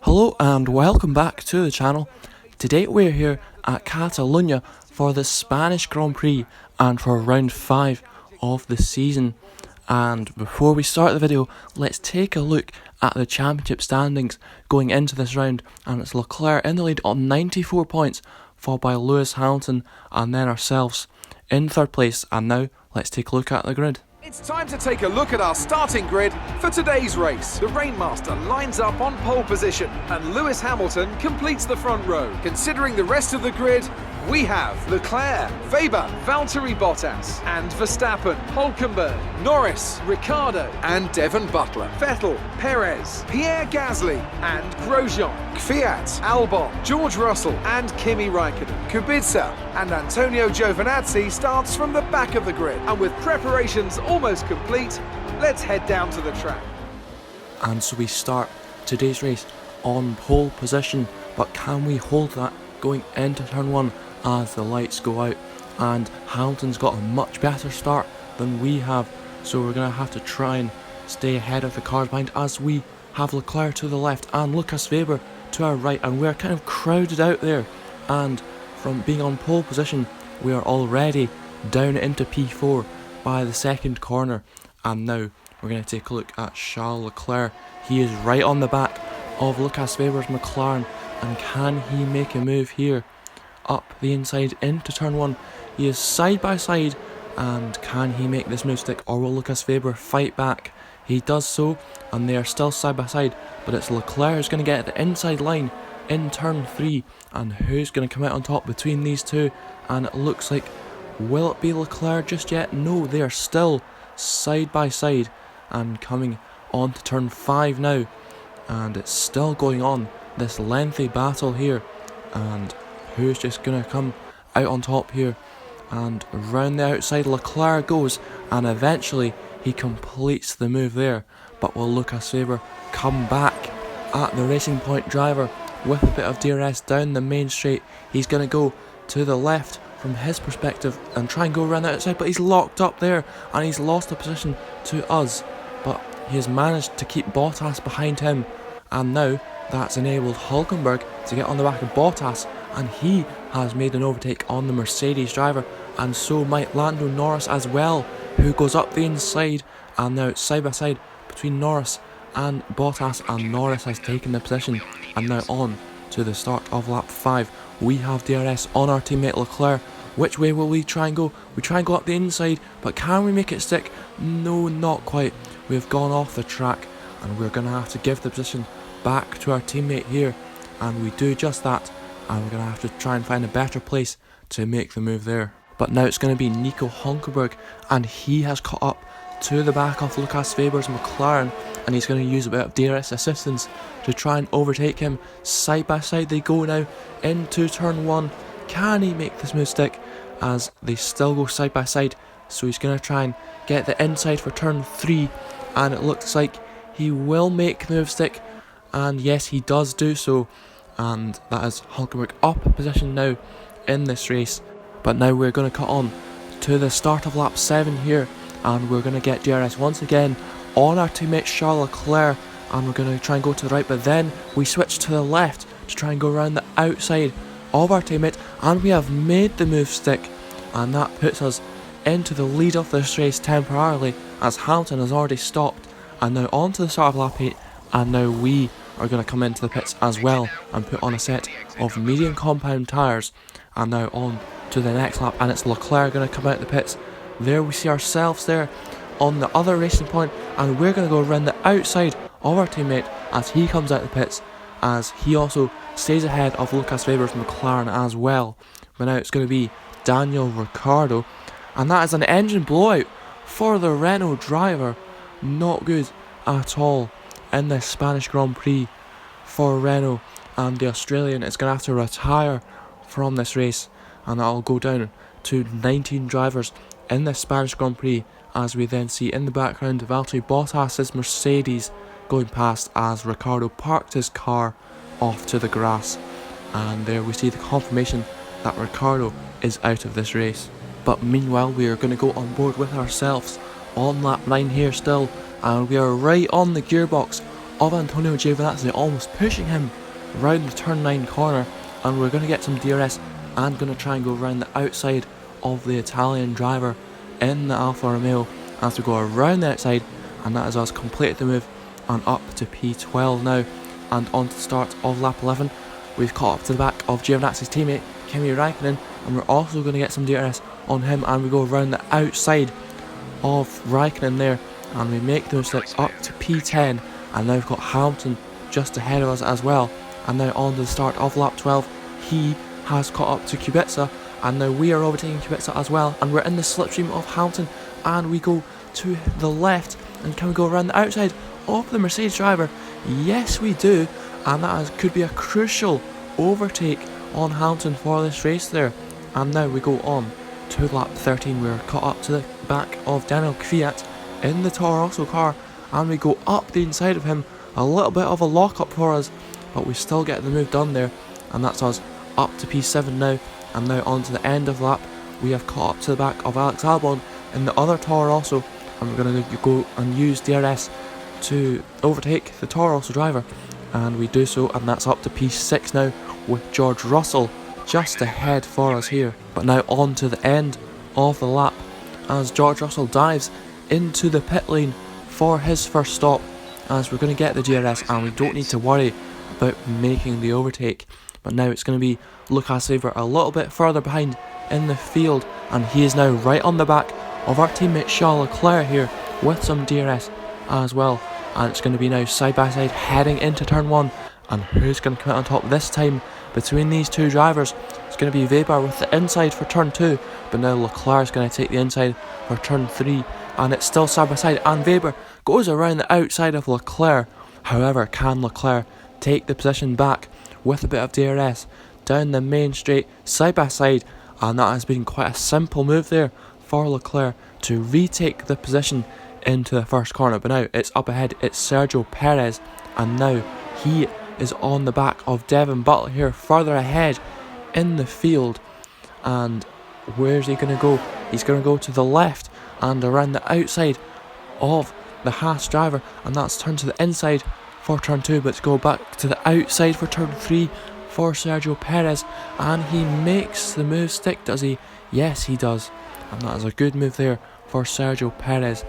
Hello and welcome back to the channel. Today we're here at Catalonia for the Spanish Grand Prix and for round 5 of the season. And before we start the video, let's take a look at the championship standings going into this round. And it's Leclerc in the lead on 94 points, followed by Lewis Hamilton and then ourselves in third place. And now let's take a look at the grid. It's time to take a look at our starting grid for today's race. The Rainmaster lines up on pole position and Lewis Hamilton completes the front row. Considering the rest of the grid, we have Leclerc, Weber, Valtteri Bottas and Verstappen, Hulkenberg, Norris, Ricciardo and Devon Butler, Vettel, Perez, Pierre Gasly and Grosjean, Kvyat, Albon, George Russell and Kimi Raikkonen. Kubica and Antonio Giovinazzi starts from the back of the grid, and with preparations almost complete, let's head down to the track. And so we start today's race on pole position, but can we hold that going into turn 1 as the lights go out? And Hamilton's got a much better start than we have, so we're going to have to try and stay ahead of the cars behind, as we have Leclerc to the left and Lucas Weber to our right, and we're kind of crowded out there. And from being on pole position, we are already down into P4 by the second corner. And now we're going to take a look at Charles Leclerc. He is right on the back of Lucas Weber's McLaren, and can he make a move here up the inside into turn 1? He is side by side, and can he make this move stick, or will Lucas Weber fight back? He does so, and they are still side by side, but it's Leclerc who's going to get at the inside line in turn 3, and who's going to come out on top between these two? And it looks like, will it be Leclerc just yet? No, they are still side by side and coming on to turn 5 now, and it's still going on, this lengthy battle here. And who's just going to come out on top here? And round the outside Leclerc goes, and eventually he completes the move there. But will Lucas Weber come back at the Racing Point driver with a bit of DRS down the main straight? He's going to go to the left from his perspective and try and go around the outside, but he's locked up there and he's lost the position to us. But he has managed to keep Bottas behind him, and now that's enabled Hulkenberg to get on the back of Bottas, and he has made an overtake on the Mercedes driver, and so might Lando Norris as well, who goes up the inside. And now it's side by side between Norris and Bottas, and Norris has taken the position. And now on to the start of lap 5, we have DRS on our teammate Leclerc. Which way will we try and go? We try and go up the inside, but can we make it stick? No, not quite. We've gone off the track, and we're going to have to give the position back to our teammate here, and we do just that, and we're going to have to try and find a better place to make the move there. But now it's going to be Nico Hulkenberg, and he has caught up to the back of Lucas Weber's McLaren, and he's going to use a bit of DRS assistance to try and overtake him. Side by side they go now into turn 1. Can he make this move stick? As they still go side by side, so he's going to try and get the inside for turn 3, and it looks like he will make the move stick, and yes, he does do so, and that is Hulkenberg up position now in this race. But now we're going to cut on to the start of lap 7 here, and we're going to get DRS once again on our teammate Charles Leclerc, and we're going to try and go to the right, but then we switch to the left to try and go around the outside of our teammate, and we have made the move stick, and that puts us into the lead of this race temporarily, as Hamilton has already stopped. And now on to the start of lap 8, and now we are going to come into the pits as well and put on a set of medium compound tyres. And now on to the next lap, and it's Leclerc going to come out the pits. There we see ourselves there on the other Racing Point, and we're going to go around the outside of our teammate as he comes out the pits, as he also stays ahead of Lucas Weber's McLaren as well. But now it's going to be Daniel Ricciardo, and that is an engine blowout for the Renault driver. Not good at all in this Spanish Grand Prix for Renault, and the Australian is going to have to retire from this race, and that'll go down to 19 drivers in this Spanish Grand Prix, as we then see in the background Valtteri Bottas' Mercedes going past as Ricciardo parked his car off to the grass. And there we see the confirmation that Ricciardo is out of this race. But meanwhile we are going to go on board with ourselves on lap 9 here still, and we are right on the gearbox of Antonio Giovinazzi, almost pushing him round the turn 9 corner, and we're going to get some DRS and going to try and go around the outside of the Italian driver in the Alfa Romeo as we go around the outside, and that is us completed the move and up to P12 now, and on to the start of lap 11. We've caught up to the back of Giovinazzi's teammate Kimi Räikkönen, and we're also going to get some DRS on him, and we go around the outside of Räikkönen there, and we make those slips up to P10, and now we've got Hamilton just ahead of us as well. And now on to the start of lap 12, he has caught up to Kubica, and now we are overtaking Kubica as well, and we're in the slipstream of Hamilton, and we go to the left, and can we go around the outside of the Mercedes driver? Yes we do, and could be a crucial overtake on Hamilton for this race there. And now we go on to lap 13, we're caught up to the back of Daniel Kvyat in the Toro Rosso car, and we go up the inside of him, a little bit of a lock up for us, but we still get the move done there, and that's us up to P7 now. And now on to the end of the lap, we have caught up to the back of Alex Albon in the other Toro Rosso, and we're going to go and use DRS to overtake the Toro Rosso driver, and we do so, and that's up to P6 now, with George Russell just ahead for us here. But now on to the end of the lap, as George Russell dives into the pit lane for his first stop, as we're going to get the DRS and we don't need to worry about making the overtake. But now it's going to be Lucas Weber a little bit further behind in the field, and he is now right on the back of our teammate Charles Leclerc here with some DRS as well. And it's going to be now side by side heading into turn 1, and who's going to come out on top this time between these two drivers? It's going to be Weber with the inside for turn 2, but now Leclerc is going to take the inside for turn 3, and it's still side by side, and Weber goes around the outside of Leclerc. However, can Leclerc take the position back with a bit of DRS down the main straight side by side? And that has been quite a simple move there for Leclerc to retake the position into the first corner. But now it's up ahead, it's Sergio Perez, and now he is on the back of Devin Butler here further ahead in the field. And where's he going to go? He's going to go to the left and around the outside of the Haas driver, and that's turned to the inside for turn 2, but to go back to the outside for turn 3 for Sergio Perez, and he makes the move stick, does he? Yes he does, and that is a good move there for Sergio Perez.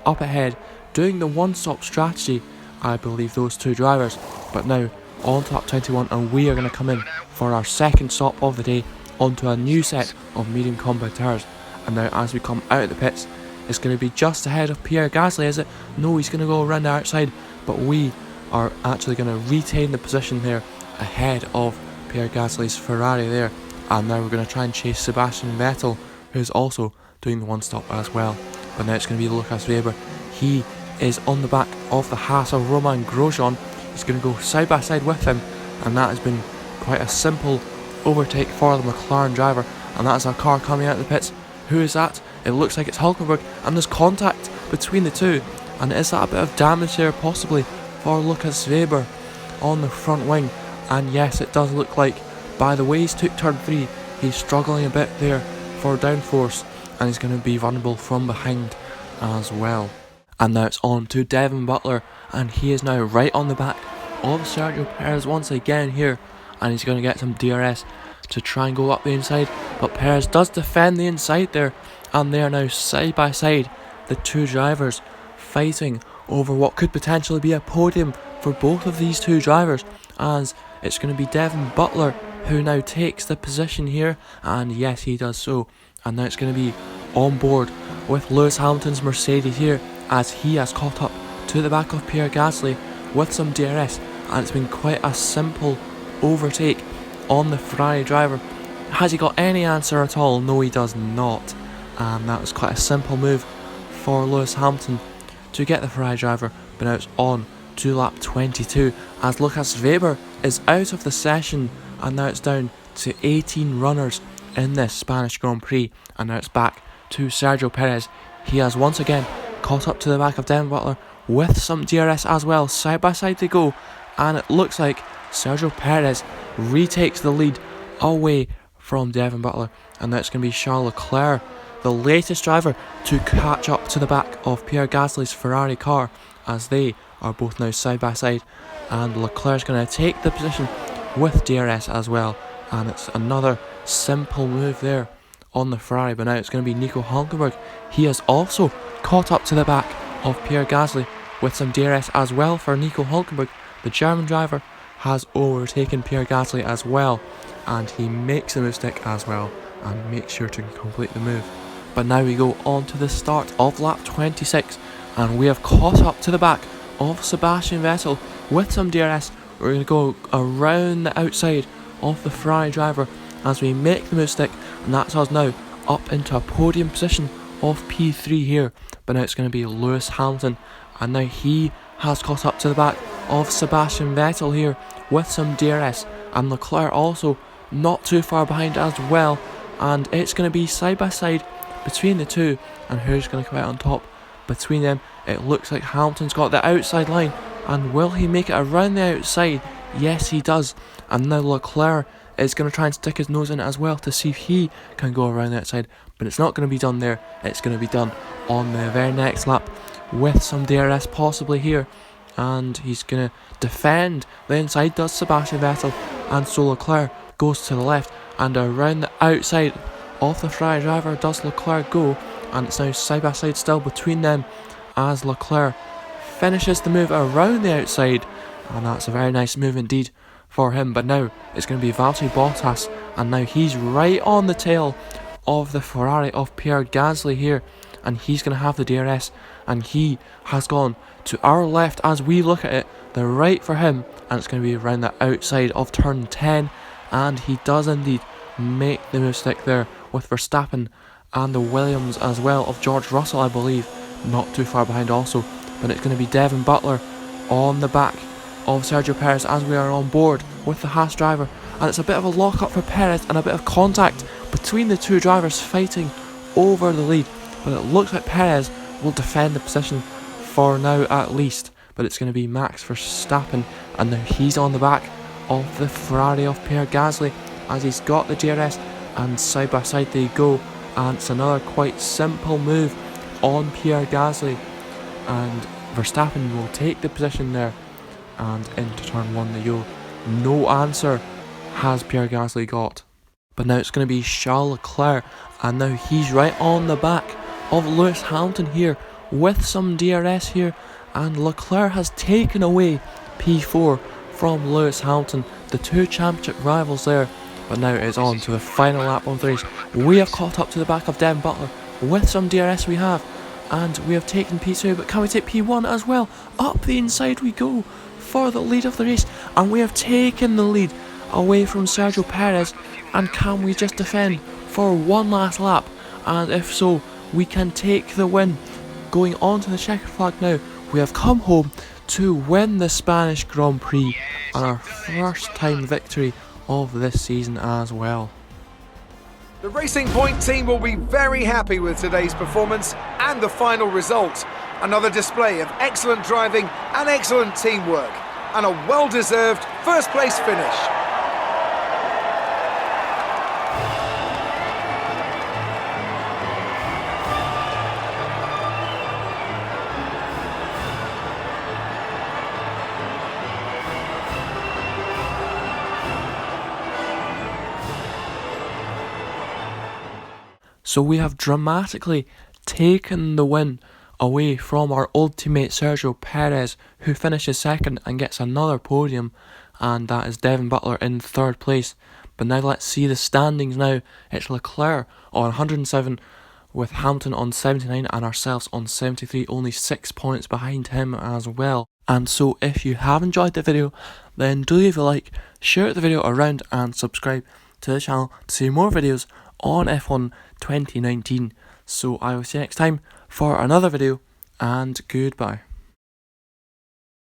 Up ahead, doing the one-stop strategy, I believe, those two drivers. But now on to lap 21, and we are going to come in for our second stop of the day onto a new set of medium compound tyres. And now as we come out of the pits, it's going to be just ahead of Pierre Gasly, is it? No, he's going to go around the outside, but we are actually going to retain the position there ahead of Pierre Gasly's Ferrari there. And now we're going to try and chase Sebastian Vettel, who's also doing the one stop as well. But now it's going to be Lucas Weber. He is on the back of the Haas of Romain Grosjean. He's going to go side by side with him, and that has been quite a simple overtake for the McLaren driver. And that is our car coming out of the pits. Who is that? It looks like it's Hulkenberg, and there's contact between the two, and is that a bit of damage there possibly for Lucas Weber on the front wing? And yes, it does look like, by the way he's took turn 3, he's struggling a bit there for downforce, and he's going to be vulnerable from behind as well. And now it's on to Devin Butler, and he is now right on the back of Sergio Perez once again here, and he's going to get some DRS to try and go up the inside, but Perez does defend the inside there, and they are now side by side, the two drivers fighting over what could potentially be a podium for both of these two drivers, as it's going to be Devin Butler who now takes the position here, and yes he does so. And now it's going to be on board with Lewis Hamilton's Mercedes here, as he has caught up to the back of Pierre Gasly with some DRS, and it's been quite a simple overtake on the Ferrari driver. Has he got any answer at all? No, he does not, and that was quite a simple move for Lewis Hamilton to get the Ferrari driver. But now it's on to lap 22 as Lucas Weber is out of the session, and now it's down to 18 runners in this Spanish Grand Prix, and now it's back to Sergio Perez. He has once again caught up to the back of Devin Butler with some DRS as well. Side by side they go, and it looks like Sergio Perez retakes the lead away from Devin Butler, and now it's going to be Charles Leclerc, the latest driver to catch up to the back of Pierre Gasly's Ferrari car, as they are both now side by side, and Leclerc's going to take the position with DRS as well, and it's another simple move there on the Ferrari, but now it's going to be Nico Hülkenberg. He has also caught up to the back of Pierre Gasly with some DRS as well for Nico Hülkenberg. The German driver has overtaken Pierre Gasly as well, and he makes the move stick as well and makes sure to complete the move. But now we go on to the start of lap 26, and we have caught up to the back of Sebastian Vettel with some DRS. We're going to go around the outside of the Ferrari driver as we make the move stick, and that's us now up into a podium position of P3 here. But now it's going to be Lewis Hamilton, and now he has caught up to the back of Sebastian Vettel here with some DRS, and Leclerc also not too far behind as well, and it's going to be side by side between the two, and who's going to come out on top between them? It looks like Hamilton's got the outside line, and will he make it around the outside? Yes, he does. And now Leclerc is going to try and stick his nose in it as well to see if he can go around the outside, but it's not going to be done there. It's going to be done on the very next lap with some DRS possibly here, and he's going to defend the inside, does Sebastian Vettel, and so Leclerc goes to the left, and around the outside of the Ferrari driver does Leclerc go, and it's now side by side still between them as Leclerc finishes the move around the outside, and that's a very nice move indeed for him. But now it's going to be Valtteri Bottas, and now he's right on the tail of the Ferrari of Pierre Gasly here, and he's going to have the DRS, and he has gone to our left as we look at it, the right for him, and it's going to be around the outside of turn 10, and he does indeed make the move stick there with Verstappen and the Williams as well of George Russell, I believe, not too far behind also. But it's going to be Devin Butler on the back of Sergio Perez as we are on board with the Haas driver, and it's a bit of a lock up for Perez and a bit of contact between the two drivers fighting over the lead, but it looks like Perez will defend the position for now at least. But it's going to be Max Verstappen, and now he's on the back of the Ferrari of Pierre Gasly as he's got the DRS, and side by side they go, and it's another quite simple move on Pierre Gasly, and Verstappen will take the position there, and into turn 1 they go. No answer has Pierre Gasly got, but now it's going to be Charles Leclerc, and now he's right on the back of Lewis Hamilton here with some DRS here, and Leclerc has taken away P4 from Lewis Hamilton, the two championship rivals there. But now it is on to the final lap of the race. We have caught up to the back of Devin Butler with some DRS we have, and we have taken P2, but can we take P1 as well? Up the inside we go for the lead of the race, and we have taken the lead away from Sergio Perez, and can we just defend for one last lap? And if so, we can take the win. Going on to the checkered flag now, we have come home to win the Spanish Grand Prix, and our first time victory of this season as well. The Racing Point team will be very happy with today's performance and the final result. Another display of excellent driving and excellent teamwork, and a well-deserved first place finish. So we have dramatically taken the win away from our old teammate Sergio Perez, who finishes second and gets another podium, and that is Devin Butler in third place. But now let's see the standings now. It's Leclerc on 107 with Hamilton on 79 and ourselves on 73, only 6 points behind him as well. And so if you have enjoyed the video, then do leave a like, share the video around and subscribe to the channel to see more videos on F1 2019. So I will see you next time for another video, and goodbye.